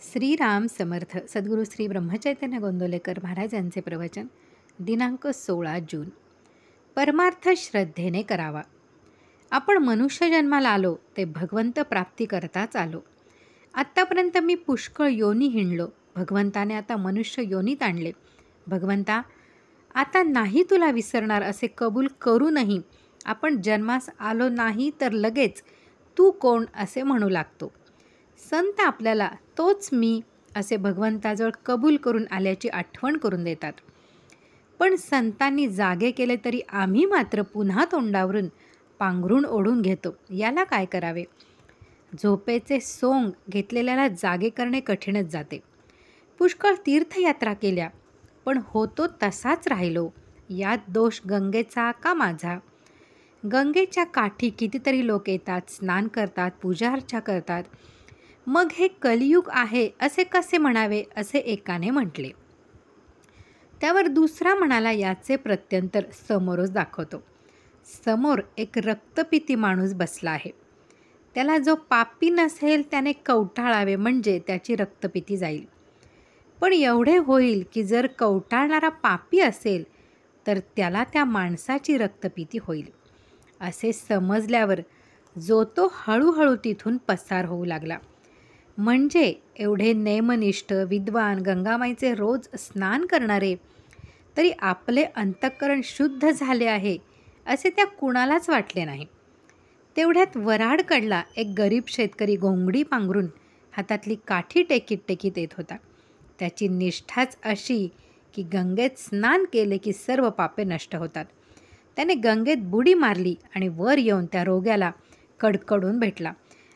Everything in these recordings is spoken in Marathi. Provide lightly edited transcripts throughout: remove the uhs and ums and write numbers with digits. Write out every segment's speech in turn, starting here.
श्रीराम समर्थ. सद्गुरू श्री ब्रह्मचैतन्य गोंदवलेकर महाराज यांचे प्रवचन. दिनांक 16 जून. परमार्थ श्रद्धेने करावा. आपण मनुष्य जन्माला आलो ते भगवंत प्राप्ती करताच आलो. आत्तापर्यंत मी पुष्कळ योनी हिंडलो. भगवंताने आता मनुष्य योनीत आणले. भगवंता, आता नाही तुला विसरणार असे कबूल करूनही आपण जन्मास आलो नाही तर लगेच तू कोण असे म्हणू लागतो. संत आपल्याला तोच मी असे भगवंताजवळ कबूल करून आल्याची आठवण करून देतात. पण संतांनी जागे केले तरी आम्ही मात्र पुन्हा तोंडावरून पांघरून ओढून घेतो. याला काय करावे? झोपेचे सोंग घेतलेल्याला जागे करणे कठीणच जाते. पुष्कळ तीर्थयात्रा केल्या पण होतो तसाच राहिलो. यात दोष गंगेचा का माझा? गंगेच्या काठी कितीतरी लोक येतात, स्नान करतात, पूजाअर्चा करतात. मग हे कलियुग आहे असे कसे म्हणावे असे एकाने म्हटले. त्यावर दुसरा म्हणाला, याचे प्रत्यंतर समोरच दाखवतो. समोर एक रक्तपिती माणूस बसला आहे. त्याला जो पापी नसेल त्याने कवटाळावे म्हणजे त्याची रक्तपिती जाईल. पण एवढे होईल की जर कवटाळणारा पापी असेल तर त्याला त्या माणसाची रक्तपिती होईल. असे समजल्यावर जो तो हळूहळू तिथून पसार होऊ लागला. म्हणजे एवढे नेमनिष्ठ विद्वान गंगामाईचे रोज स्नान करणारे तरी आपले अंतःकरण शुद्ध झाले आहे असे त्या कुणालाच वाटले नाही. तेवढ्यात वऱ्हाडकडला एक गरीब शेतकरी घोंगडी पांघरून हातातली काठी टेकीत टेकीत येत होता. त्याची निष्ठाच अशी की गंगेत स्नान केले की सर्व पापे नष्ट होतात. त्याने गंगेत बुडी मारली आणि वर येऊन त्या रोग्याला कडकडून भेटला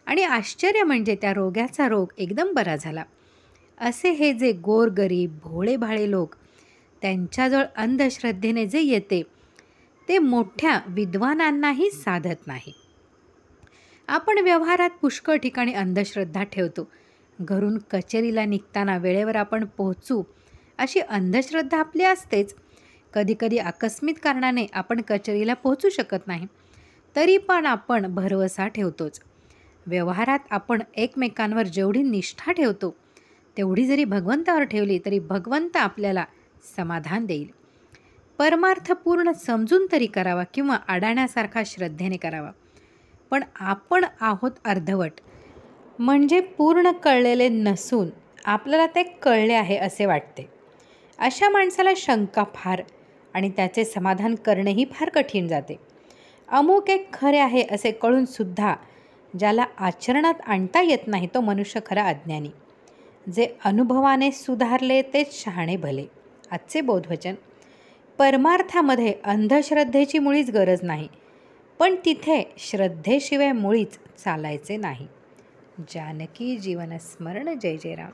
आणि आश्चर्य म्हणजे त्या रोग्याचा रोग एकदम बरा झाला. असे हे जे गोरगरीब भोळेभाळे लोक त्यांच्याजवळ अंधश्रद्धेने जे येते ते मोठ्या विद्वानांनाही साधत नाही. आपण व्यवहारात पुष्कळ ठिकाणी अंधश्रद्धा ठेवतो. घरून कचेरीला निघताना वेळेवर आपण पोहोचू अशी अंधश्रद्धा आपली असतेच. कधीकधी आकस्मिक कारणाने आपण कचेरीला पोहोचू शकत नाही तरी पण आपण भरवसा ठेवतोच. व्यवहारात आपण एकमेकांवर जेवढी निष्ठा ठेवतो तेवढी जरी भगवंतावर ठेवली तरी भगवंत आपल्याला समाधान देईल. परमार्थ पूर्ण समजून तरी करावा किंवा अडाण्यासारखा श्रद्धेने करावा. पण आपण आहोत अर्धवट, म्हणजे पूर्ण कळलेले नसून आपल्याला ते कळले आहे असे वाटते. अशा माणसाला शंका फार आणि त्याचे समाधान करणेही फार कठीण जाते. अमुक एक खरे आहे असे कळूनसुद्धा ज्याला आचरणात आणता येत नाही तो मनुष्य खरा अज्ञानी. जे अनुभवाने सुधारले तेच शहाणे भले. आजचे बोधवचन. परमार्थामध्ये अंधश्रद्धेची मुळीच गरज नाही, पण तिथे श्रद्धेशिवाय मुळीच चालायचे नाही. जानकी जीवन स्मरण. जय जय राम.